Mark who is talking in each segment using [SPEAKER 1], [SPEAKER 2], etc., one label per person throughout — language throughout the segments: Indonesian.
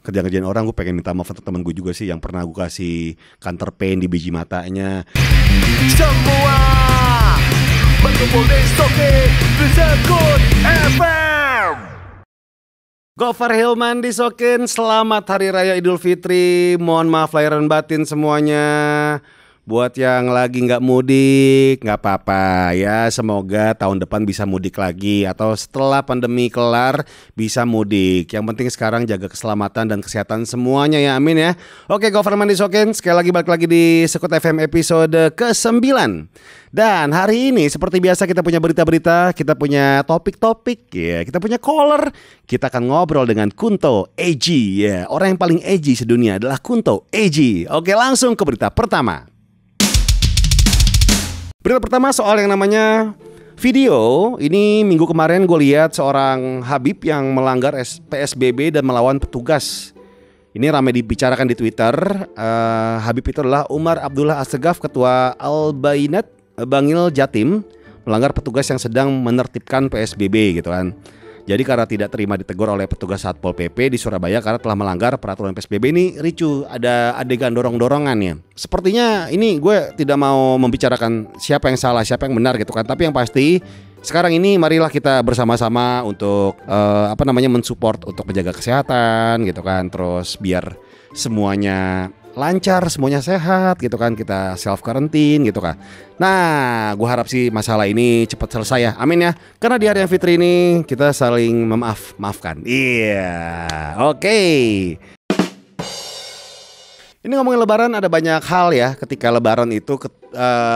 [SPEAKER 1] kerjaan orang, gue pengen minta maaf untuk temen gue juga sih yang pernah gue kasih counter pain di biji matanya.
[SPEAKER 2] Semua berkumpul di Sokin Rizakun FM.
[SPEAKER 1] Gofar Hilman di Sokin, selamat Hari Raya Idul Fitri. Mohon maaf lahir dan batin semuanya. Buat yang lagi gak mudik, gak apa-apa ya. Semoga tahun depan bisa mudik lagi, atau setelah pandemi kelar bisa mudik. Yang penting sekarang jaga keselamatan dan kesehatan semuanya ya, amin ya. Oke, Gofar Hilman di Sokin, sekali lagi balik lagi di Sekut FM episode ke-9. Dan hari ini seperti biasa kita punya berita-berita, kita punya topik-topik ya, kita punya caller. Kita akan ngobrol dengan Kunto Aji ya. Orang yang paling edgy sedunia adalah Kunto Aji. Oke, langsung ke berita pertama. Berita pertama soal yang namanya video. Ini minggu kemarin gue lihat seorang Habib yang melanggar PSBB dan melawan petugas. Ini ramai dibicarakan di Twitter. Habib itu adalah Umar Abdullah Assegaf, Ketua Al-Bainat Bangil Jatim, melanggar petugas yang sedang menertibkan PSBB gitu kan. Jadi karena tidak terima ditegur oleh petugas Satpol PP di Surabaya karena telah melanggar peraturan PSBB, ini ricu, ada adegan dorong-dorongan ya. Sepertinya ini gue tidak mau membicarakan siapa yang salah, siapa yang benar gitu kan. Tapi yang pasti sekarang ini marilah kita bersama-sama untuk mensupport untuk menjaga kesehatan gitu kan. Terus biar semuanya lancar, semuanya sehat gitu kan, kita self quarantine gitu kan. Nah, gue harap sih masalah ini cepat selesai ya, amin ya. Karena di hari yang fitri ini kita saling maafkan. Iya, oke. Ini ngomongin lebaran, ada banyak hal ya. Ketika lebaran itu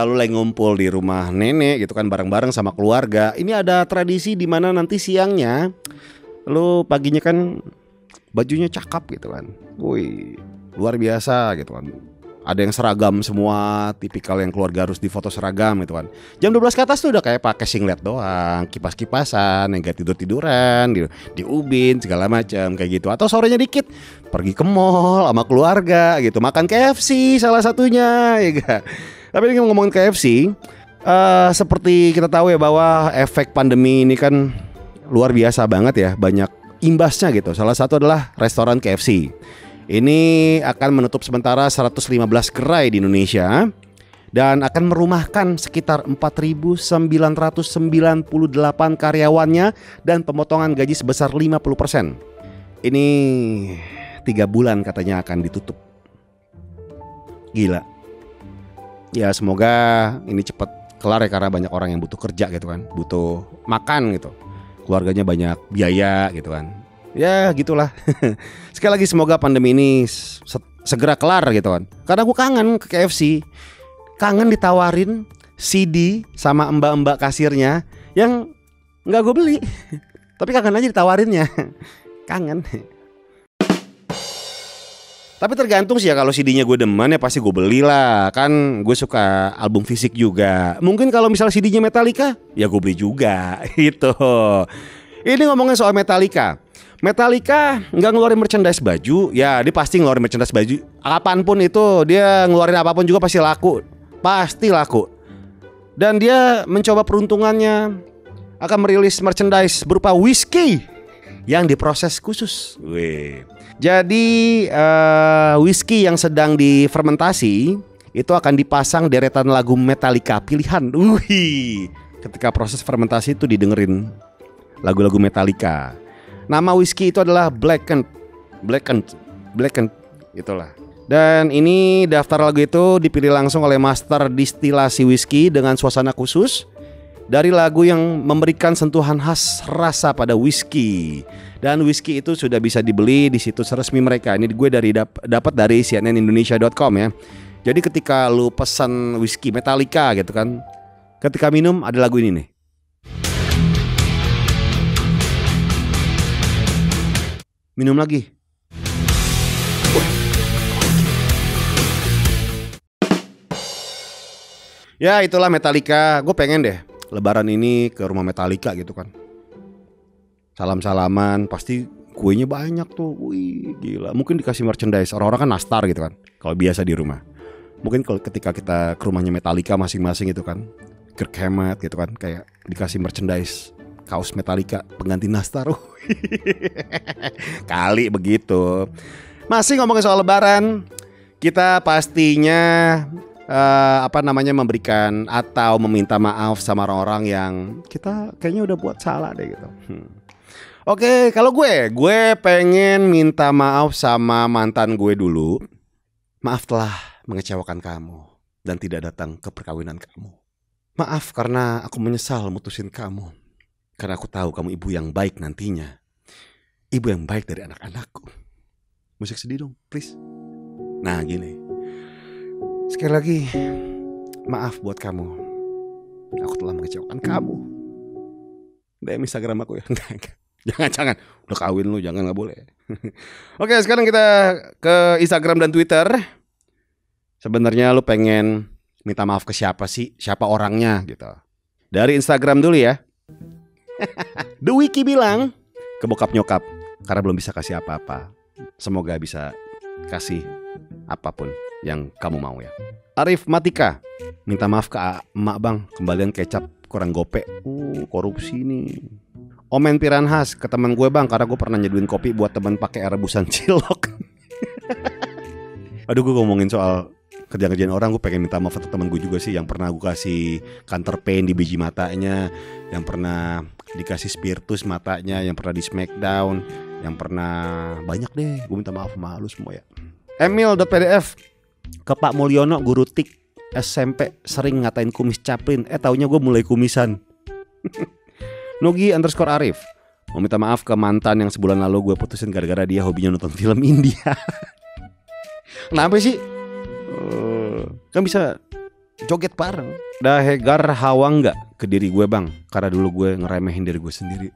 [SPEAKER 1] lu lagi ngumpul di rumah nenek gitu kan, bareng-bareng sama keluarga. Ini ada tradisi di mana nanti siangnya lu paginya kan bajunya cakep gitu kan. Wih, luar biasa gitu kan. Ada yang seragam semua, tipikal yang keluarga harus difoto seragam gitu kan. Jam 12 ke atas tuh udah kayak pakai singlet doang, kipas-kipasan, yang gak tidur-tiduran, di ubin segala macam kayak gitu. Atau sorenya dikit pergi ke mall sama keluarga gitu, makan KFC salah satunya ya gak? Tapi ini ngomongin KFC, seperti kita tahu ya bahwa efek pandemi ini kan luar biasa banget ya, banyak imbasnya gitu. Salah satu adalah restoran KFC. Ini akan menutup sementara 115 gerai di Indonesia dan akan merumahkan sekitar 4.998 karyawannya dan pemotongan gaji sebesar 50%. Ini 3 bulan katanya akan ditutup. Gila. Ya semoga ini cepat kelar ya, karena banyak orang yang butuh kerja gitu kan, butuh makan gitu. Keluarganya banyak biaya gitu kan. Ya gitulah. Sekali lagi semoga pandemi ini segera kelar gitu kan. Karena gue kangen ke KFC. Kangen ditawarin CD sama mbak-mbak kasirnya yang gak gue beli. Tapi kangen aja ditawarinnya. Kangen. Tapi tergantung sih ya, kalau CD-nya gue demen ya pasti gue belilah. Kan gue suka album fisik juga. Mungkin kalau misalnya CD-nya Metallica, ya gue beli juga. Gitu. Ini ngomongin soal Metallica. Metallica nggak ngeluarin merchandise baju, ya dia pasti ngeluarin merchandise baju. Kapanpun itu dia ngeluarin apapun juga pasti laku. Dan dia mencoba peruntungannya, akan merilis merchandise berupa whisky yang diproses khusus. Wih. Jadi whisky yang sedang difermentasi itu akan dipasang deretan lagu Metallica pilihan. Wih. Ketika proses fermentasi itu didengerin lagu-lagu Metallica. Nama whisky itu adalah Blackened itulah. Dan ini daftar lagu itu dipilih langsung oleh master distilasi whisky dengan suasana khusus dari lagu yang memberikan sentuhan khas rasa pada whisky. Dan whisky itu sudah bisa dibeli di situs resmi mereka. Ini gue dapat dari cnnindonesia.com ya. Jadi ketika lu pesan whisky Metallica gitu kan, ketika minum ada lagu ini nih. Minum lagi. Ya itulah Metallica. Gue pengen deh lebaran ini ke rumah Metallica gitu kan. Salam-salaman. Pasti kuenya banyak tuh. Wih gila. Mungkin dikasih merchandise. Orang-orang kan nastar gitu kan, kalau biasa di rumah. Mungkin kalau ketika kita ke rumahnya Metallica masing-masing gitu kan, Kirk Hammett gitu kan, kayak dikasih merchandise kaos Metallica pengganti nastar. Kali begitu. Masih ngomongin soal lebaran, kita pastinya memberikan atau meminta maaf sama orang-orang yang kita kayaknya udah buat salah deh gitu. Oke, kalau gue pengen minta maaf sama mantan gue dulu. Maaf telah mengecewakan kamu dan tidak datang ke perkawinan kamu. Maaf karena aku menyesal mutusin kamu. Karena aku tahu kamu ibu yang baik nantinya. Ibu yang baik dari anak-anakku. Musik sedih dong, please. Nah gini, sekali lagi maaf buat kamu. Aku telah mengecewakan kamu. DM Instagram aku ya. Jangan, udah kawin lu, jangan, gak boleh. Oke, sekarang kita ke Instagram dan Twitter. Sebenarnya lu pengen minta maaf ke siapa sih? Siapa orangnya gitu. Dari Instagram dulu ya. The Wiki bilang ke bokap nyokap karena belum bisa kasih apa-apa. Semoga bisa kasih apapun yang kamu mau ya. Arif Matika, minta maaf ke emak bang, kembalian kecap kurang gope. Korupsi nih. Omen Piranhas, ke teman gue bang, karena gue pernah nyeduin kopi buat teman pakai air rebusan cilok. Aduh, gue ngomongin soal kerjaan-kerjaan orang, gue pengen minta maaf ke teman gue juga sih, yang pernah gue kasih counter pain di biji matanya, yang pernah dikasih spiritus matanya, yang pernah di smackdown, yang pernah banyak deh. Gue minta maaf sama lu semua ya. Emil.pdf, ke Pak Mulyono, guru TIK SMP, sering ngatain kumis caplin. Taunya gue mulai kumisan. Nugi_Arif, mau minta maaf ke mantan yang sebulan lalu gue putusin gara-gara dia hobinya nonton film India. Kenapa sih? Kan bisa joget bareng. Dahegar Hawangga, ke diri gue bang, karena dulu gue ngeremehin diri gue sendiri.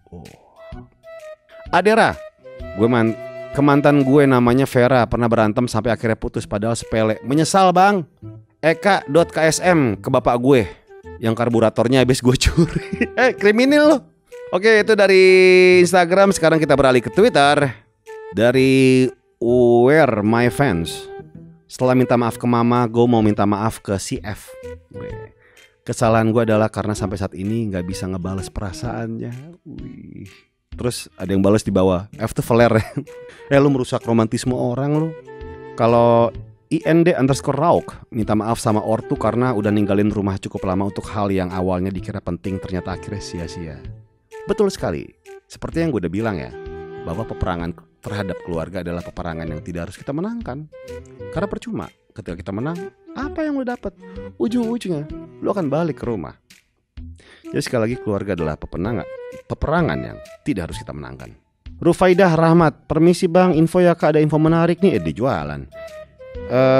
[SPEAKER 1] Adera, ke mantan gue namanya Vera, pernah berantem sampai akhirnya putus padahal sepele. Menyesal bang. Eka.ksm, ke bapak gue yang karburatornya habis gue curi. Kriminal loh. Oke, itu dari Instagram. Sekarang kita beralih ke Twitter. Dari Where My Fans, setelah minta maaf ke mama, gue mau minta maaf ke CF. Kesalahan gue adalah karena sampai saat ini gak bisa ngebales perasaannya. Terus ada yang balas di bawah, F tuh Valer. Lu merusak romantisme orang lu. Kalau IND_Rauk, minta maaf sama ortu karena udah ninggalin rumah cukup lama untuk hal yang awalnya dikira penting ternyata akhirnya sia-sia. Betul sekali, seperti yang gue udah bilang ya, bahwa peperangan terhadap keluarga adalah peperangan yang tidak harus kita menangkan. Karena percuma, ketika kita menang, apa yang lo dapat? Ujung-ujungnya lo akan balik ke rumah. Jadi sekali lagi, keluarga adalah peperangan yang tidak harus kita menangkan. Rufaidah Rahmat, permisi bang, info ya kak, ada info menarik nih, dijualan.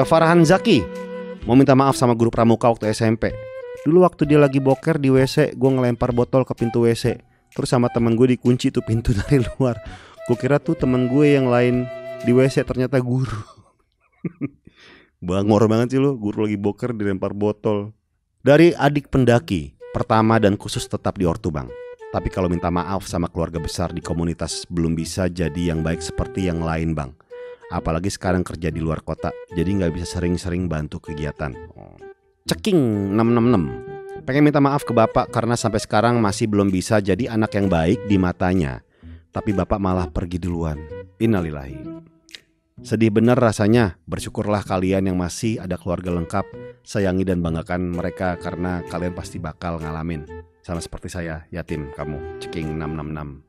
[SPEAKER 1] Farhan Zaki, mau minta maaf sama guru pramuka waktu SMP. Dulu waktu dia lagi boker di WC, gue ngelempar botol ke pintu WC. Terus sama temen gue dikunci tuh pintu dari luar. Gue kira tuh temen gue yang lain di WC, ternyata guru. Bangor banget sih lo, guru lagi boker dilempar botol. Dari adik pendaki, pertama dan khusus tetap di ortu bang. Tapi kalau minta maaf sama keluarga besar di komunitas, belum bisa jadi yang baik seperti yang lain bang. Apalagi sekarang kerja di luar kota, jadi gak bisa sering-sering bantu kegiatan. Ceking 666, pengen minta maaf ke bapak karena sampai sekarang masih belum bisa jadi anak yang baik di matanya. Tapi bapak malah pergi duluan. Innalillahi. Sedih bener rasanya. Bersyukurlah kalian yang masih ada keluarga lengkap. Sayangi dan banggakan mereka karena kalian pasti bakal ngalamin. Sama seperti saya, yatim kamu. Ceking 666.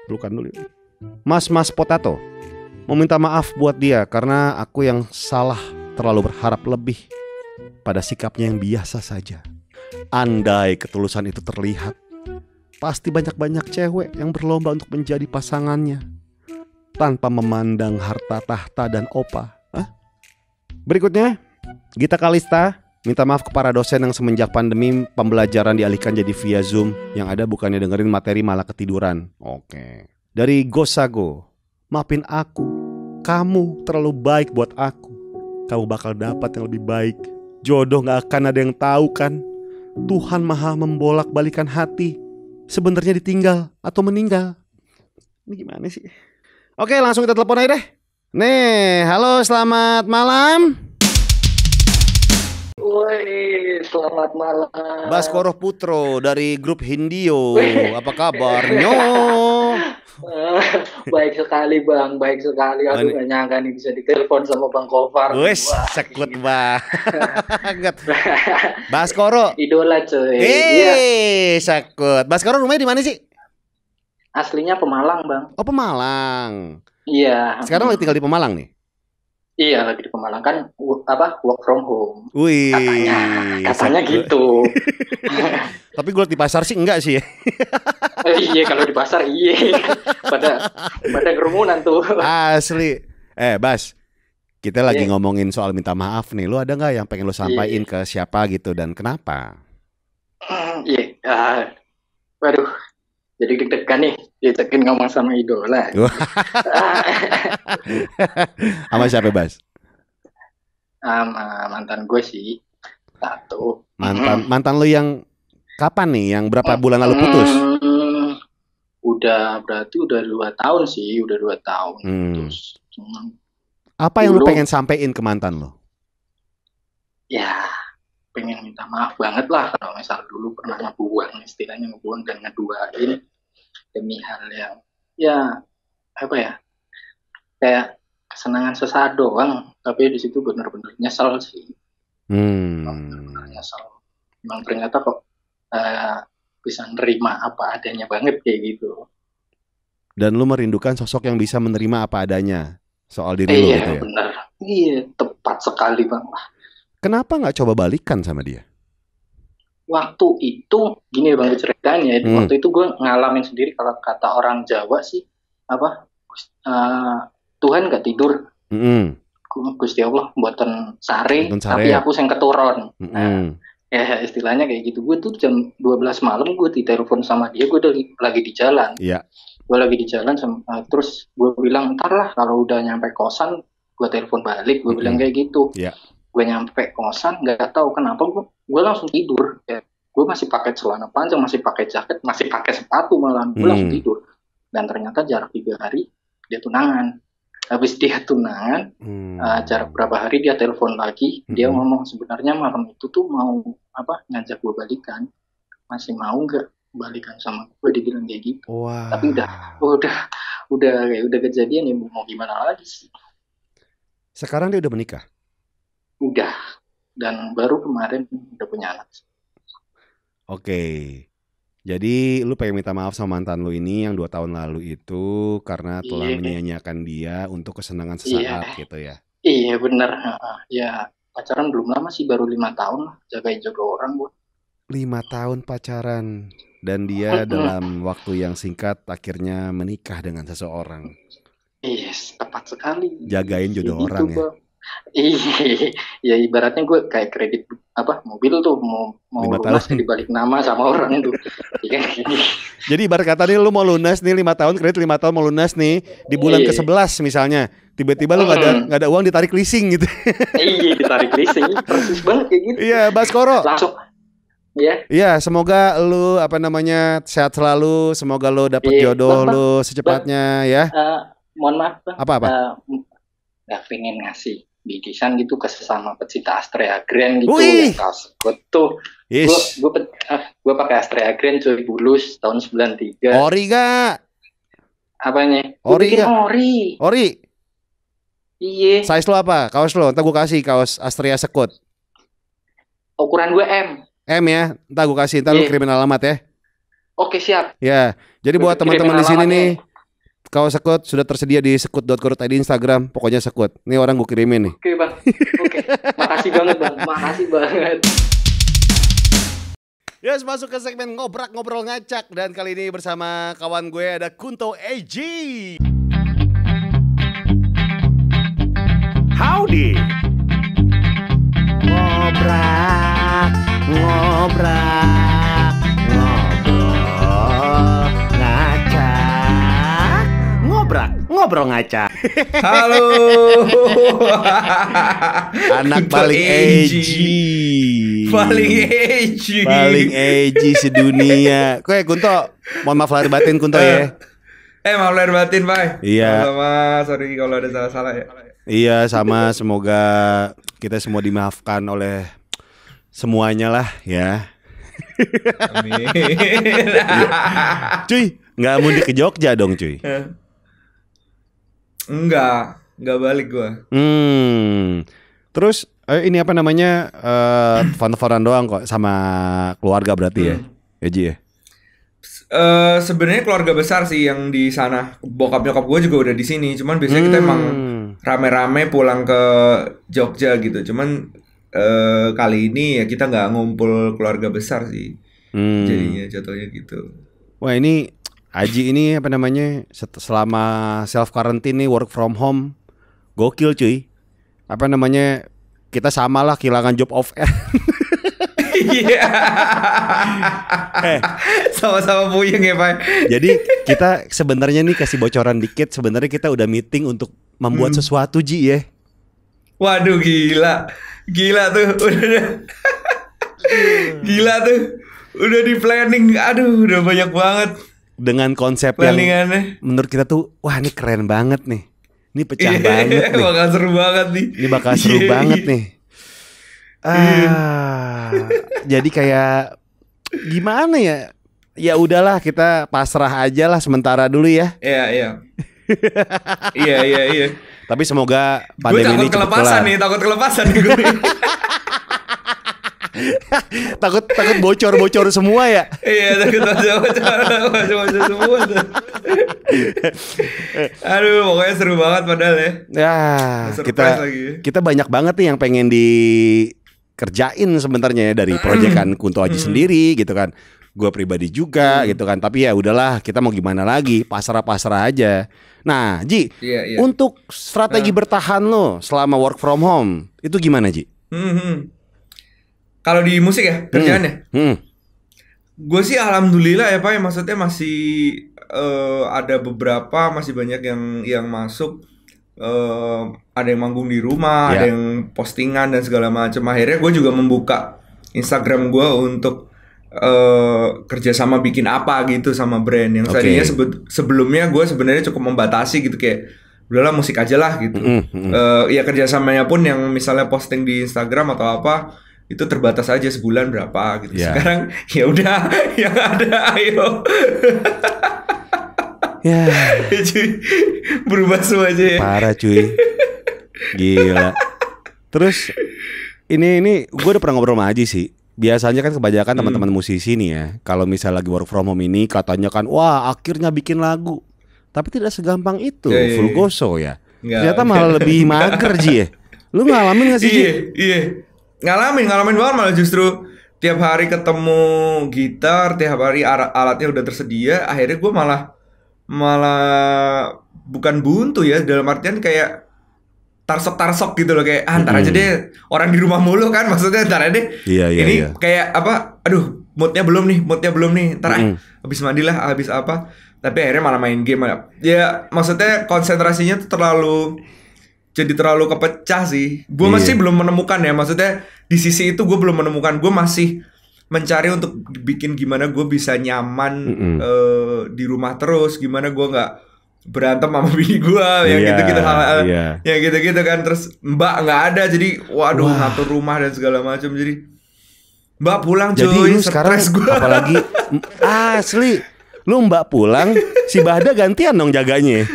[SPEAKER 1] Pelukan dulu. Mas Potato, mau minta maaf buat dia karena aku yang salah terlalu berharap lebih pada sikapnya yang biasa saja. Andai ketulusan itu terlihat, pasti banyak-banyak cewek yang berlomba untuk menjadi pasangannya tanpa memandang harta tahta dan opa. Berikutnya, Gita Kalista, minta maaf ke para dosen yang semenjak pandemi pembelajaran dialihkan jadi via Zoom, yang ada bukannya dengerin materi malah ketiduran. Oke. Dari Gosago, maafin aku, kamu terlalu baik buat aku. Kamu bakal dapat yang lebih baik. Jodoh gak akan ada yang tahu kan. Tuhan maha membolak-balikan hati, sebenarnya ditinggal atau meninggal. Ini gimana sih? Oke, langsung kita telepon aja deh. Nih, halo, selamat malam.
[SPEAKER 3] Woi, selamat malam.
[SPEAKER 1] Baskoro Putro dari grup Hindio. Apa kabarnya?
[SPEAKER 3] Baik sekali Bang, baik sekali. Aku nggak nyangka nih bisa ditelepon sama Bang Gofar.
[SPEAKER 1] Wes, sekut banget. Baskoro.
[SPEAKER 3] Idola coy. Iya.
[SPEAKER 1] Sekut. Baskoro rumahnya di mana sih?
[SPEAKER 3] Aslinya Pemalang Bang.
[SPEAKER 1] Oh, Pemalang.
[SPEAKER 3] Iya.
[SPEAKER 1] Sekarang lagi tinggal di Pemalang nih?
[SPEAKER 3] Iya, lagi di Pemalang kan work from home.
[SPEAKER 1] Wih.
[SPEAKER 3] Katanya gitu.
[SPEAKER 1] Tapi gue di pasar sih enggak sih.
[SPEAKER 3] Iya, kalau di pasar iya. Pada kerumunan tuh.
[SPEAKER 1] Asli. Bas, kita lagi ngomongin soal minta maaf nih. Lu ada nggak yang pengen lu sampaikan ke siapa gitu dan kenapa?
[SPEAKER 3] Iya. Waduh. Jadi deg-degan nih, dicekin ngomong sama idola.
[SPEAKER 1] Sama siapa, Bas?
[SPEAKER 3] Sama mantan gue sih. Satu.
[SPEAKER 1] Mantan lu yang kapan nih? Yang berapa bulan lalu putus?
[SPEAKER 3] Berarti udah 2 tahun sih, udah 2 tahun putus.
[SPEAKER 1] Apa yang lu pengen sampein ke mantan lu?
[SPEAKER 3] Ya, pengen minta maaf banget lah kalau misal dulu pernah ngebuang, istilahnya ngebuang dan ngeduain demi hal yang ya apa ya, kayak kesenangan sesaat doang, tapi di situ benar-benar nyesel sih. Benar-benar nyesel. Emang ternyata kok bisa nerima apa adanya banget kayak gitu.
[SPEAKER 1] Dan lu merindukan sosok yang bisa menerima apa adanya soal diri lu gitu ya?
[SPEAKER 3] Iya benar, iya tepat sekali Bang.
[SPEAKER 1] Kenapa nggak coba balikan sama dia?
[SPEAKER 3] Waktu itu gini Bang ceritanya, waktu itu gue ngalamin sendiri, kalau kata orang Jawa sih apa, Tuhan gak tidur, Gusti Allah buatan sare, tapi aku yang keturun. Ya istilahnya kayak gitu. Gue tuh jam 12 malam gue ditelepon sama dia, gue lagi di jalan. Iya. Gue lagi di jalan terus gue bilang ntar lah kalau udah nyampe kosan gue telepon balik, gue bilang kayak gitu. Iya. Gue nyampe kosan, nggak tahu kenapa gue langsung tidur. Ya, gue masih pakai celana panjang, masih pakai jaket, masih pakai sepatu malam. Gue langsung tidur. Dan ternyata jarak 3 hari dia tunangan. Habis dia tunangan, jarak berapa hari dia telepon lagi. Dia ngomong sebenarnya malam itu tuh mau ngajak gue balikan. Masih mau nggak balikan sama gue? Dia bilang kayak gitu. Wow. Tapi udah kejadian ya, mau gimana lagi sih.
[SPEAKER 1] Sekarang dia udah menikah?
[SPEAKER 3] Udah, dan baru kemarin udah punya anak.
[SPEAKER 1] Oke, jadi lu pengen minta maaf sama mantan lu ini yang 2 tahun lalu itu karena telah menyia-nyiakan dia untuk kesenangan sesaat gitu ya?
[SPEAKER 3] Iya benar. Ya pacaran belum lama sih, baru 5 tahun lah, jaga orang gua.
[SPEAKER 1] 5 tahun pacaran dan dia dalam waktu yang singkat akhirnya menikah dengan seseorang.
[SPEAKER 3] Yes, tepat sekali.
[SPEAKER 1] Jagain jodoh orang ya.
[SPEAKER 3] Iya, ibaratnya gue kayak kredit mobil tuh mau lunas dibalik nama sama orang tuh.
[SPEAKER 1] Jadi ibarat kata nih lu mau lunas nih 5 tahun, kredit 5 tahun mau lunas nih di bulan ke-11 misalnya. Tiba-tiba lu nggak ada uang, ditarik leasing gitu.
[SPEAKER 3] Iya, ditarik leasing. Persis banget kayak gitu.
[SPEAKER 1] Iya, Baskoro.
[SPEAKER 3] Langsung.
[SPEAKER 1] Iya, semoga lu sehat selalu, semoga lu dapet jodoh lu secepatnya ya.
[SPEAKER 3] Mohon maaf Bang.
[SPEAKER 1] Apa?
[SPEAKER 3] Gak pengen ngasih bingkisan gitu ke sesama pecinta Astrea Grand gitu. Yang Sekut tuh. Gue pakai Astrea Grand cuy, Bulus tahun 93.
[SPEAKER 1] Ori gak?
[SPEAKER 3] Apanya?
[SPEAKER 1] Ori gak?
[SPEAKER 3] Ori. Iya.
[SPEAKER 1] Size lo apa? Kaos lo? Ntar gue kasih kaos Astrea Sekut.
[SPEAKER 3] Ukuran gue M.
[SPEAKER 1] M ya? Ntar gue kasih, ntar lu kirimin alamat ya.
[SPEAKER 3] Oke, siap.
[SPEAKER 1] Ya, jadi buat teman-teman di sini nih, kaos Sekut sudah tersedia di sekut.co.id Instagram. Pokoknya Sekut. Ini orang gue kirimin nih.
[SPEAKER 3] Oke Bang. Oke. Makasih banget Bang. Makasih banget.
[SPEAKER 1] Yes, masuk ke segmen Ngobrak Ngobrol Ngacak. Dan kali ini bersama kawan gue ada Kunto AG.
[SPEAKER 2] Howdy.
[SPEAKER 1] Ngobrak Ngobrol Ngacak. Ngobrol ngacak.
[SPEAKER 4] Halo.
[SPEAKER 1] Anak paling edgy. Paling edgy sedunia. Kunto, mohon maaf lahir batin Kunto ya.
[SPEAKER 4] Maaf lahir batin, Pak.
[SPEAKER 1] Iya.
[SPEAKER 4] Sama, sorry kalau ada salah-salah ya.
[SPEAKER 1] Iya, sama, semoga kita semua dimaafkan oleh semuanya lah ya.
[SPEAKER 4] Amin.
[SPEAKER 1] Cuy, nggak mudik ke Jogja dong cuy?
[SPEAKER 4] Enggak balik gua.
[SPEAKER 1] Terus ini apa namanya fun-funan doang kok sama keluarga berarti ya, Ji ya?
[SPEAKER 4] Sebenarnya keluarga besar sih yang di sana. Bokap nyokap gue juga udah di sini. Cuman biasanya kita emang rame-rame pulang ke Jogja gitu. Cuman kali ini ya kita nggak ngumpul keluarga besar sih. Jadinya jatuhnya gitu.
[SPEAKER 1] Wah ini Aji ini apa namanya selama self quarantine nih, work from home, gokil cuy. Apa namanya, kita samalah kehilangan job of air.
[SPEAKER 4] Iya. Sama-sama puyeng ya Pak.
[SPEAKER 1] Jadi kita sebenarnya nih kasih bocoran dikit. Sebenarnya kita udah meeting untuk membuat sesuatu Ji ya.
[SPEAKER 4] Waduh gila tuh gila tuh udah di planning. Aduh udah banyak banget.
[SPEAKER 1] Dengan konsep yang menurut kita tuh wah ini keren banget nih. Ini pecah banget nih.
[SPEAKER 4] Bakal seru banget nih.
[SPEAKER 1] Ini bakal seru banget nih. Jadi kayak gimana ya? Ya udahlah kita pasrah aja lah sementara dulu ya.
[SPEAKER 4] Iya.
[SPEAKER 1] Tapi semoga pandemi ini
[SPEAKER 4] cepat kelar. Takut kelepasan nih gue.
[SPEAKER 1] takut bocor semua ya.
[SPEAKER 4] Iya, takut bocor semua tuh. Aduh, pokoknya seru banget padahal ya.
[SPEAKER 1] Ya, kita banyak banget nih yang pengen dikerjain sebenarnya ya, dari proyekan Kunto Aji sendiri gitu kan. Gue pribadi juga gitu kan. Tapi ya udahlah, kita mau gimana lagi, pasrah aja. Nah, Ji, untuk strategi bertahan lo selama work from home itu gimana, Ji?
[SPEAKER 4] Kalau di musik ya kerjaannya, gue sih alhamdulillah ya Pak, ya maksudnya masih ada beberapa, masih banyak yang masuk, ada yang manggung di rumah, ada yang postingan dan segala macam. Akhirnya gue juga membuka Instagram gue untuk kerjasama bikin apa gitu sama brand yang tadinya sebelumnya gue sebenarnya cukup membatasi gitu, kayak udahlah musik aja lah gitu. Ya kerjasamanya pun yang misalnya posting di Instagram atau apa itu terbatas aja sebulan berapa gitu. Sekarang ya udah yang ada ayo. Ya cuy, berubah semua aja ya.
[SPEAKER 1] Parah cuy. Gila. Terus ini gue udah pernah ngobrol sama Aji sih. Biasanya kan kebanyakan teman-teman musisi nih ya, kalau misalnya lagi work from home ini katanya kan wah akhirnya bikin lagu. Tapi tidak segampang itu full goso ya. Ternyata malah lebih mager Ji ya. Lu ngalamin gak sih Ji?
[SPEAKER 4] Iya. Ngalamin banget, malah justru tiap hari ketemu gitar, tiap hari alatnya udah tersedia, akhirnya gue malah bukan buntu ya, dalam artian kayak tarsok gitu loh, kayak ntar aja deh, orang di rumah mulu kan, maksudnya ntar aja deh. Iya. Kayak apa, aduh moodnya belum nih, ntar habis mandi lah, habis apa, tapi akhirnya malah main game ya, maksudnya konsentrasinya tuh terlalu kepecah sih. Gue masih belum menemukan ya, maksudnya di sisi itu gue belum menemukan. Gue masih mencari untuk bikin gimana gue bisa nyaman di rumah terus, gimana gue nggak berantem sama bini gue yang gitu-gitu hal yang gitu-gitu kan. Terus Mbak nggak ada, jadi waduh ngatur rumah dan segala macam, jadi Mbak pulang cuy,
[SPEAKER 1] jadi sekarang gue apalagi asli lu Mbak pulang, si Bahda gantian dong jaganya.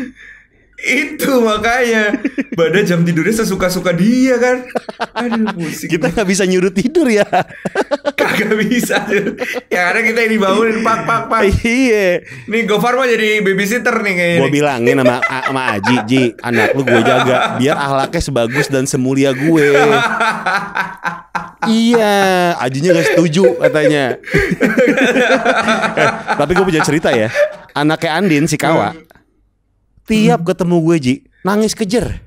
[SPEAKER 4] Itu makanya Bada jam tidurnya sesuka-suka dia kan. Aduh pusing.
[SPEAKER 1] Kita gak bisa nyuruh tidur ya.
[SPEAKER 4] Kagak bisa. Ya karena kita ini bangunin pak.
[SPEAKER 1] Iya.
[SPEAKER 4] Nih Gofar mah jadi babysitter nih kayaknya.
[SPEAKER 1] Gue bilangin sama Aji, Ji, anak lu gue jaga biar akhlaknya sebagus dan semulia gue. Iya, Ajinya gak setuju katanya. Tapi gue punya cerita ya. Anaknya Andin si Kawa, tiap ketemu gue Ji nangis kejer.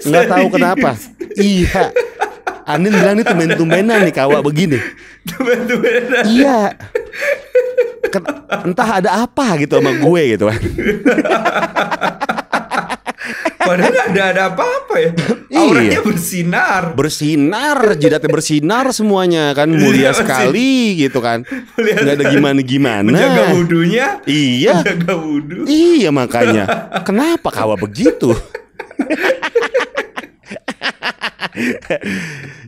[SPEAKER 1] Nggak tahu kenapa. Iya. Andin bilang ini tumben-tumbenan nih Kawa begini.
[SPEAKER 4] Tumben-tumbenan.
[SPEAKER 1] Iya. Entah ada apa gitu sama gue gitu kan.
[SPEAKER 4] Padahal gak ada apa-apa ya. Auranya bersinar,
[SPEAKER 1] jidatnya bersinar semuanya kan, mulia sekali gitu kan. Gak ada gimana-gimana.
[SPEAKER 4] Menjaga wudunya.
[SPEAKER 1] Iya.
[SPEAKER 4] Menjaga wudu.
[SPEAKER 1] Iya makanya. Kenapa Kawa begitu?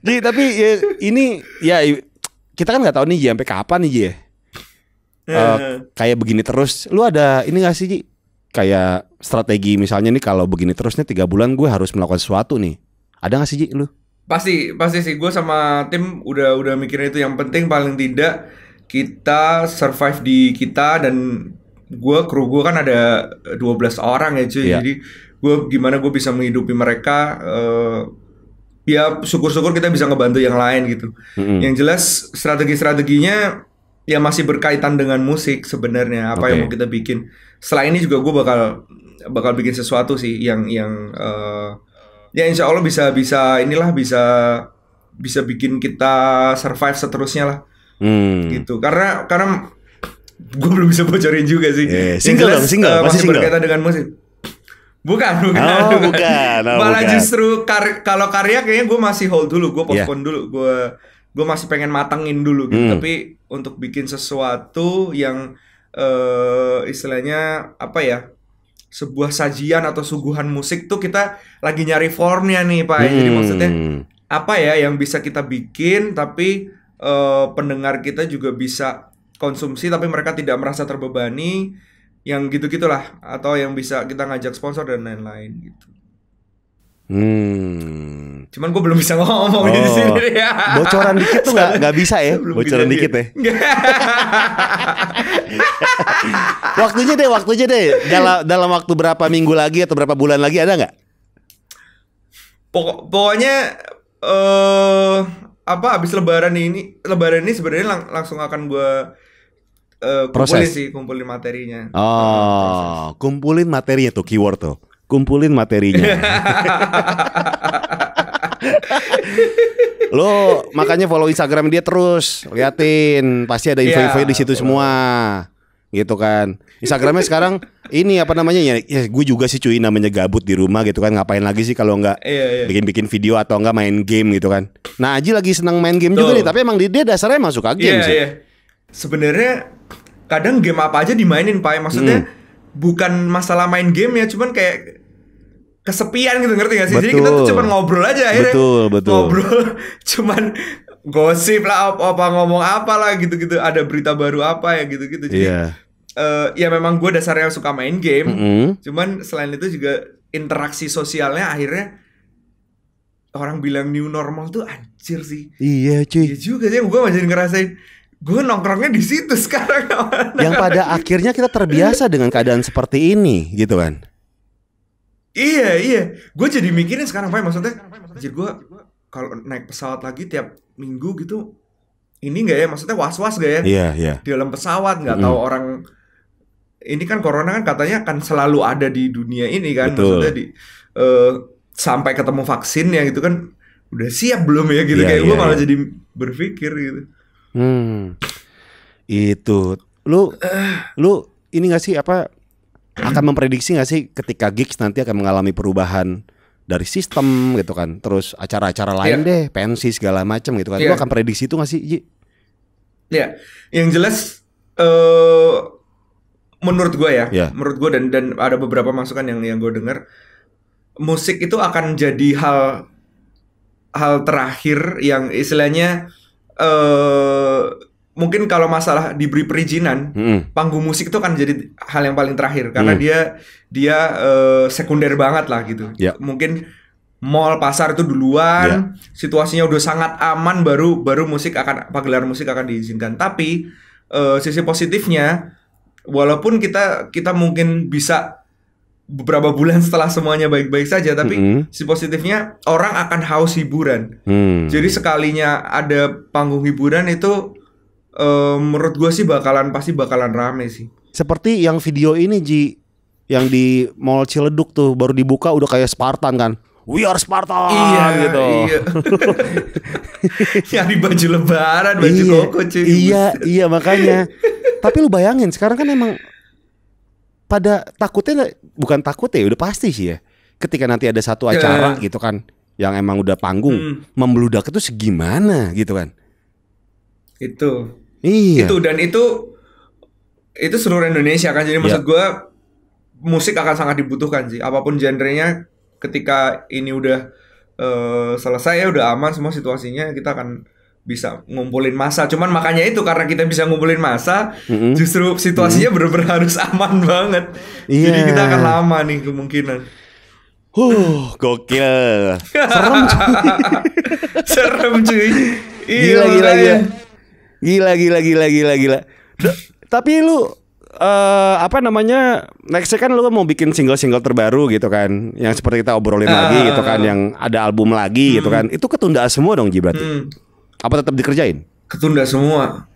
[SPEAKER 1] Ji, tapi ya, ini ya kita kan nggak tahu nih Ji sampai kapan nih Ji ya. Kayak begini terus. Lu ada ini nggak sih Ji? Kayak strategi misalnya nih kalau begini terus nih 3 bulan gue harus melakukan sesuatu nih. Ada nggak sih Ji lu?
[SPEAKER 4] Pasti sih, gue sama tim udah mikirin itu. Yang penting paling tidak kita survive di kita, dan kru gue kan ada 12 orang ya cuy. Jadi gimana gue bisa menghidupi mereka, ya syukur-syukur kita bisa ngebantu yang lain gitu. Yang jelas strategi-strateginya ya masih berkaitan dengan musik sebenarnya. Apa yang mau kita bikin. Setelah ini juga gue bakal bikin sesuatu sih yang ya insya Allah bisa bikin kita survive seterusnya lah. Gitu. Karena gue belum bisa bocorin juga sih.
[SPEAKER 1] Single dong, single.
[SPEAKER 4] Masih
[SPEAKER 1] single.
[SPEAKER 4] berkaitan dengan musik. Bukan. Malah justru kalau karya kayaknya gue masih hold dulu, gue postpone dulu. Gue masih pengen matengin dulu gitu. Tapi untuk bikin sesuatu yang istilahnya apa ya? Sebuah sajian atau suguhan musik tuh kita lagi nyari formnya nih Pak. Jadi maksudnya apa ya yang bisa kita bikin tapi pendengar kita juga bisa konsumsi tapi mereka tidak merasa terbebani, yang gitu-gitulah, atau yang bisa kita ngajak sponsor dan lain-lain gitu. Cuman gue belum bisa ngomong di sini ya.
[SPEAKER 1] Bocoran dikit tuh nggak bisa ya? Bocoran dikit ya. Waktunya deh. Dalam waktu berapa minggu lagi atau berapa bulan lagi ada nggak?
[SPEAKER 4] Pokoknya abis lebaran ini sebenarnya langsung akan gue kumpulin materinya.
[SPEAKER 1] Kumpulin materinya tuh keyword tuh. Kumpulin materinya. Lo makanya follow Instagram dia terus, liatin, pasti ada info-info di situ semua. Gitu kan. Instagramnya sekarang ini apa namanya ya gue juga sih cuy, namanya gabut di rumah gitu kan, ngapain lagi sih kalau nggak bikin video atau nggak main game gitu kan. Nah Aji lagi senang main game juga nih, tapi emang dia dasarnya emang suka game sih.
[SPEAKER 4] Sebenarnya kadang game apa aja dimainin Pak, maksudnya bukan masalah main game ya, cuman kayak kesepian gitu, ngerti gak sih? Jadi kita tuh cuma ngobrol aja akhirnya.
[SPEAKER 1] Betul.
[SPEAKER 4] Ngobrol cuman gosip lah, apa ngomong apa lah gitu-gitu, ada berita baru apa ya gitu-gitu. Jadi ya memang gue dasarnya suka main game, cuman selain itu juga interaksi sosialnya akhirnya orang bilang new normal tuh anjir sih.
[SPEAKER 1] Iya cuy.
[SPEAKER 4] Iya juga sih, gue masih ngerasain gue nongkrongnya di situ sekarang.
[SPEAKER 1] Yang pada akhirnya kita terbiasa dengan keadaan seperti ini gitu kan.
[SPEAKER 4] Iya. Gue jadi mikirin sekarang Pak, maksudnya anjir gue kalau naik pesawat lagi tiap minggu gitu, ini nggak ya, maksudnya was-was gak ya?
[SPEAKER 1] Iya.
[SPEAKER 4] Di dalam pesawat nggak tahu orang. Ini kan corona kan katanya akan selalu ada di dunia ini kan. Maksudnya sampai ketemu vaksinnya gitu kan, udah siap belum ya gitu. Kayak gue malah jadi berpikir gitu.
[SPEAKER 1] Itu lu ini nggak sih apa akan memprediksi nggak sih ketika gigs nanti akan mengalami perubahan dari sistem gitu kan, terus acara-acara lain deh, pensi segala macam gitu kan. Lu akan prediksi itu nggak sih Ji?
[SPEAKER 4] Ya, yang jelas menurut gue menurut gue dan ada beberapa masukan yang gue dengar, musik itu akan jadi hal terakhir yang istilahnya mungkin kalau masalah diberi perizinan, panggung musik itu akan jadi hal yang paling terakhir karena dia sekunder banget lah gitu. Mungkin mall, pasar itu duluan, situasinya udah sangat aman, baru musik pagelaran musik akan diizinkan. Tapi sisi positifnya, walaupun kita mungkin bisa beberapa bulan setelah semuanya baik-baik saja, tapi sisi positifnya orang akan haus hiburan. Jadi sekalinya ada panggung hiburan itu menurut gue sih pasti bakalan rame sih. Seperti yang video ini Ji, yang di Mall Ciledug tuh baru dibuka udah kayak Spartan kan. We are Spartan gitu. Iya. Nyari baju lebaran, baju koko cuy.
[SPEAKER 1] Iya makanya. Tapi lu bayangin sekarang kan emang pada takutnya, bukan takut ya, udah pasti sih ya. Ketika nanti ada satu acara gitu kan, yang emang udah panggung membludak itu segimana gitu kan. Itu seluruh Indonesia kan. Jadi maksud gue musik akan sangat dibutuhkan sih, apapun genrenya. Ketika ini udah
[SPEAKER 4] selesai ya udah aman semua situasinya, kita akan bisa ngumpulin massa. Cuman makanya itu karena kita bisa ngumpulin massa, justru situasinya bener-bener harus aman banget. Jadi kita akan lama nih kemungkinan.
[SPEAKER 1] Gokil. Serem cuy.
[SPEAKER 4] Serem cuy.
[SPEAKER 1] Gila. Tapi lu apa namanya, nextnya kan lu mau bikin single terbaru gitu kan, yang seperti kita obrolin lagi gitu kan, yang ada album lagi gitu kan. Itu ketunda semua dong Ji berarti. Apa tetap dikerjain?
[SPEAKER 4] Ketunda semua.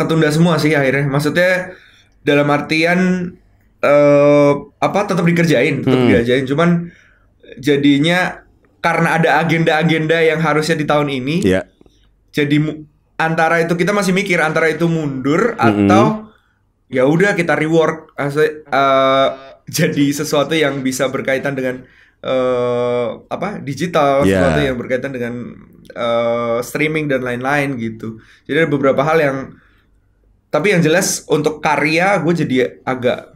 [SPEAKER 4] Ketunda semua sih akhirnya. Maksudnya dalam artian tetap dikerjain, cuman jadinya karena ada agenda-agenda yang harusnya di tahun ini.
[SPEAKER 1] Iya.
[SPEAKER 4] Jadi antara itu kita masih mikir antara itu mundur atau ya udah kita rework jadi sesuatu yang bisa berkaitan dengan digital, sesuatu yang berkaitan dengan streaming dan lain-lain gitu. Jadi ada beberapa hal yang, tapi yang jelas untuk karya gue jadi agak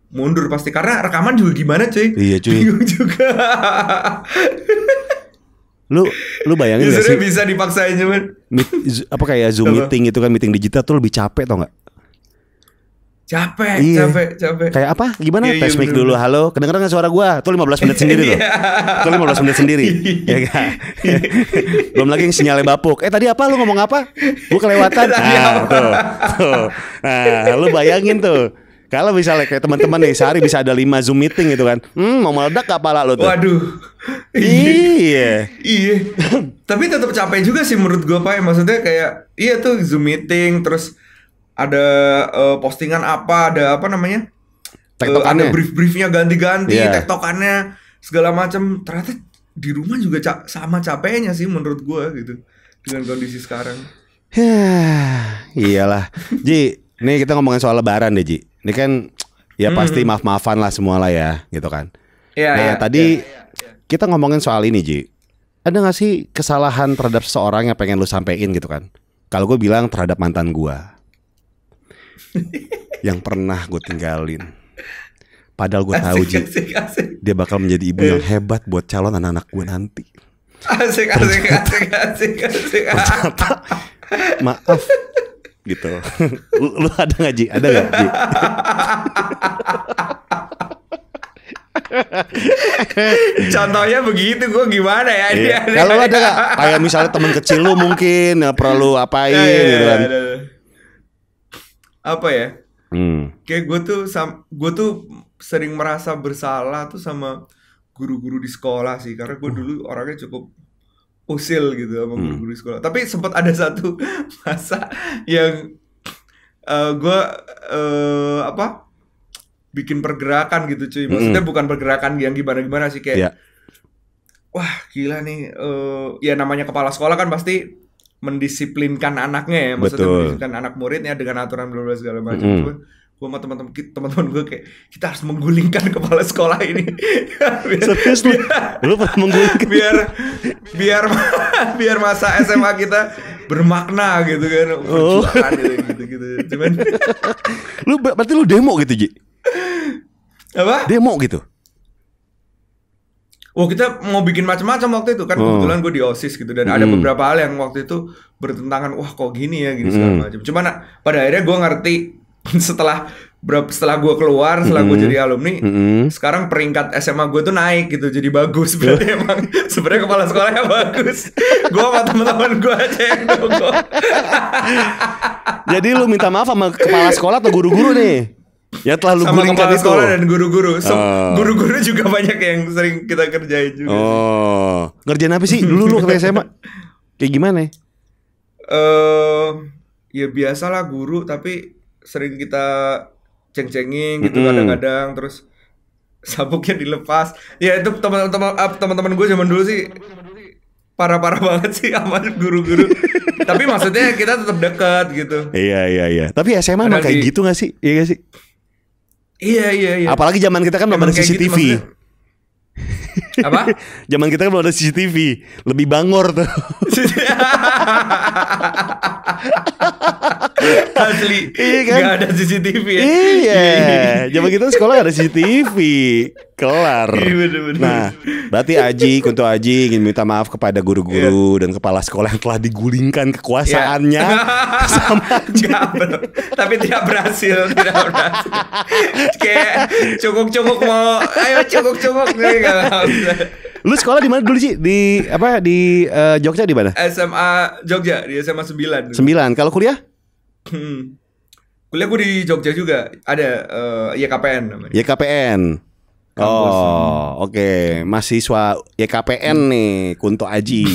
[SPEAKER 4] mundur pasti karena rekaman juga gimana cuy.
[SPEAKER 1] Iya cuy.
[SPEAKER 4] Bingung juga.
[SPEAKER 1] Lu bayangin gak sih?
[SPEAKER 4] Bisa dipaksain cuman.
[SPEAKER 1] Apa kayak Zoom meeting itu kan, meeting digital tuh lebih capek tau gak?
[SPEAKER 4] Capek.
[SPEAKER 1] Kayak apa? Gimana? Tes mic dulu. Halo, kedengeran gak suara gua? Tuh 15 menit sendiri tuh. Tuh 15 menit sendiri. Ya kan? Belum lagi yang sinyalnya bapuk. Tadi apa? Lu ngomong apa? Gua kelewatan. Tuh. Nah, lu bayangin tuh. Kalau misalnya kayak teman-teman nih sehari bisa ada 5 Zoom meeting gitu kan. Mau meledak gak pala lu tuh?
[SPEAKER 4] Waduh. Iya. Tapi tetap capek juga sih menurut gua, Pak. Maksudnya kayak iya tuh Zoom meeting, terus ada postingan ada apa namanya? Ada brief-briefnya ganti-ganti, tektokannya segala macam. Ternyata di rumah juga sama capeknya sih menurut gua gitu. Dengan kondisi sekarang.
[SPEAKER 1] Iyalah. Ji, nih kita ngomongin soal lebaran deh, Ji. Ini kan ya pasti maaf-maafan lah semua lah ya, gitu kan. Tadi kita ngomongin soal ini, Ji. Ada gak sih kesalahan terhadap seseorang yang pengen lu sampein gitu kan? Kalau gue bilang terhadap mantan gue yang pernah gue tinggalin. Padahal gue tahu, Ji, dia bakal menjadi ibu yang hebat buat calon anak-anak gue nanti.
[SPEAKER 4] Asik.
[SPEAKER 1] Ternyata, maaf gitu. Lu ada gak, Ji? Ada gak, Ji?
[SPEAKER 4] Contohnya begitu, gue gimana ya?
[SPEAKER 1] Kalau ada gak? Kayak misalnya teman kecil lu mungkin perlu apain gitu kan?
[SPEAKER 4] Apa ya? Kayak gue tuh sering merasa bersalah tuh sama guru-guru di sekolah sih, karena gue dulu orangnya cukup usil gitu sama guru-guru di sekolah. Tapi sempat ada satu masa yang gue bikin pergerakan gitu cuy. Maksudnya bukan pergerakan yang gimana-gimana sih, kayak wah gila nih, ya namanya kepala sekolah kan pasti mendisiplinkan anaknya ya, maksudnya mendisiplinkan anak muridnya dengan aturan bla bla segala macam. Cuman gue sama teman-teman gue kayak kita harus menggulingkan kepala sekolah ini.
[SPEAKER 1] Serius lu pernah menggulingkan?
[SPEAKER 4] biar masa SMA kita bermakna gitu kan, perjuangan gitu. Cuman
[SPEAKER 1] berarti lu demo gitu, Ji?
[SPEAKER 4] Apa?
[SPEAKER 1] Demo gitu?
[SPEAKER 4] Kita mau bikin macam-macam waktu itu kan. Kebetulan gue di OSIS gitu, dan ada beberapa hal yang waktu itu bertentangan. Wah kok gini ya, gini segala macam. Cuman pada akhirnya gue ngerti setelah gue keluar, setelah gue jadi alumni, sekarang peringkat SMA gue tuh naik gitu, jadi bagus. Berarti emang sebenarnya kepala sekolahnya bagus. Gue sama teman-teman gue aja yang dongkol. Jadi
[SPEAKER 1] lu minta maaf sama kepala sekolah atau guru-guru nih? Ya telah lu
[SPEAKER 4] sama
[SPEAKER 1] gulingkan
[SPEAKER 4] kepala
[SPEAKER 1] itu.
[SPEAKER 4] Sekolah dan guru-guru. Guru-guru juga banyak yang sering kita kerjain juga.
[SPEAKER 1] Ngerjain apa sih dulu lu ke SMA? Kayak gimana?
[SPEAKER 4] Ya biasalah guru, tapi sering kita ceng-cengin gitu kadang-kadang, terus sabuknya dilepas. Ya itu teman-teman gue zaman dulu sih parah-parah banget sih sama guru-guru. Tapi maksudnya kita tetap dekat gitu.
[SPEAKER 1] Iya. Tapi SMA emang kayak gitu gak sih? Iya gak sih?
[SPEAKER 4] Iya.
[SPEAKER 1] Apalagi zaman kita kan belum ada CCTV.
[SPEAKER 4] Gitu, Apa?
[SPEAKER 1] Zaman kita kan belum ada CCTV, lebih bangor tuh.
[SPEAKER 4] Asli,
[SPEAKER 1] Iya kan?
[SPEAKER 4] nggak ada CCTV ya.
[SPEAKER 1] Iya, zaman kita sekolah ada CCTV, kelar.
[SPEAKER 4] Iya, bener-bener.
[SPEAKER 1] Nah, berarti Kunto Aji ingin minta maaf kepada guru-guru dan kepala sekolah yang telah digulingkan kekuasaannya sama
[SPEAKER 4] Enggak, bro. Tapi tidak berhasil. Kayak cunguk-cunguk mau, ayo cunguk-cunguk nih.
[SPEAKER 1] Lu sekolah di mana dulu sih? Di apa? Di Jogja di mana?
[SPEAKER 4] SMA Jogja, di SMA 9.
[SPEAKER 1] 9. Kalau kuliah?
[SPEAKER 4] Kuliah gue di Jogja juga. Ada YKPN namanya.
[SPEAKER 1] YKPN.
[SPEAKER 4] Kampus.
[SPEAKER 1] Oh, oke. Mahasiswa YKPN nih, Kunto Aji.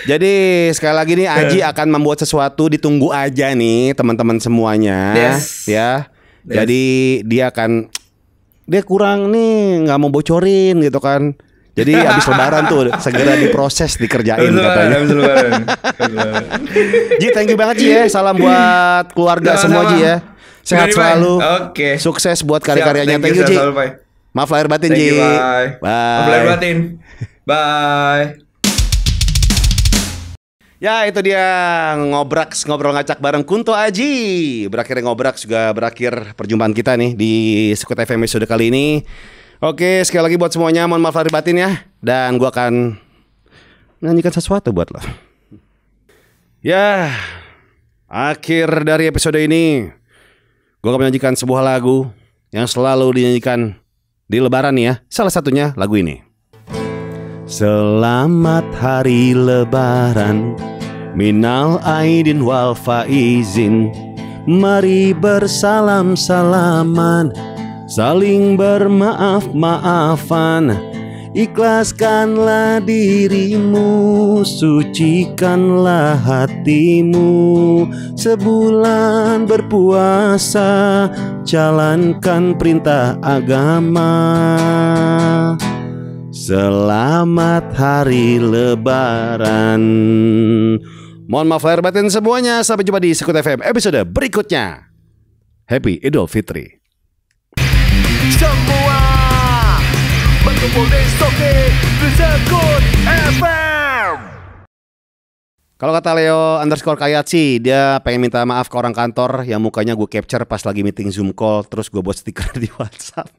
[SPEAKER 1] Jadi sekali lagi nih Aji akan membuat sesuatu, ditunggu aja nih teman-teman semuanya.
[SPEAKER 4] Yes.
[SPEAKER 1] Ya.
[SPEAKER 4] Yes.
[SPEAKER 1] Jadi dia kurang nih, nggak mau bocorin gitu kan. Jadi abis lebaran tuh segera diproses, dikerjain katanya. Ji, thank you banget Ji ya. Salam buat keluarga semua Ji ya. Sehat selalu.
[SPEAKER 4] Oke.
[SPEAKER 1] Sukses buat karya-karyanya. Thank you Ji. Maaf lahir batin Ji.
[SPEAKER 4] Bye. Maaf lahir batin. Bye.
[SPEAKER 1] Ya itu dia ngobrol ngacak bareng Kunto Aji. Berakhirnya ngobrak juga berakhir perjumpaan kita nih di Sekut FM episode kali ini. Oke, sekali lagi buat semuanya mohon maaf lahir batin ya. Dan gua akan nyanyikan sesuatu buat lo. Ya, akhir dari episode ini gua akan menyanyikan sebuah lagu yang selalu dinyanyikan di lebaran nih ya. Salah satunya lagu ini. Selamat hari lebaran, minal aidin wal faizin. Mari bersalam-salaman, saling bermaaf-maafan. Ikhlaskanlah dirimu, sucikanlah hatimu. Sebulan berpuasa, jalankan perintah agama. Selamat hari lebaran. Mohon maaf lahir batin semuanya. Sampai jumpa di Sekut FM episode berikutnya. Happy Idul Fitri.
[SPEAKER 2] Semua berkumpul di Sekut FM.
[SPEAKER 1] Kalau kata Leo _Kayat sih, dia pengen minta maaf ke orang kantor yang mukanya gue capture pas lagi meeting Zoom call, terus gue buat stiker di WhatsApp.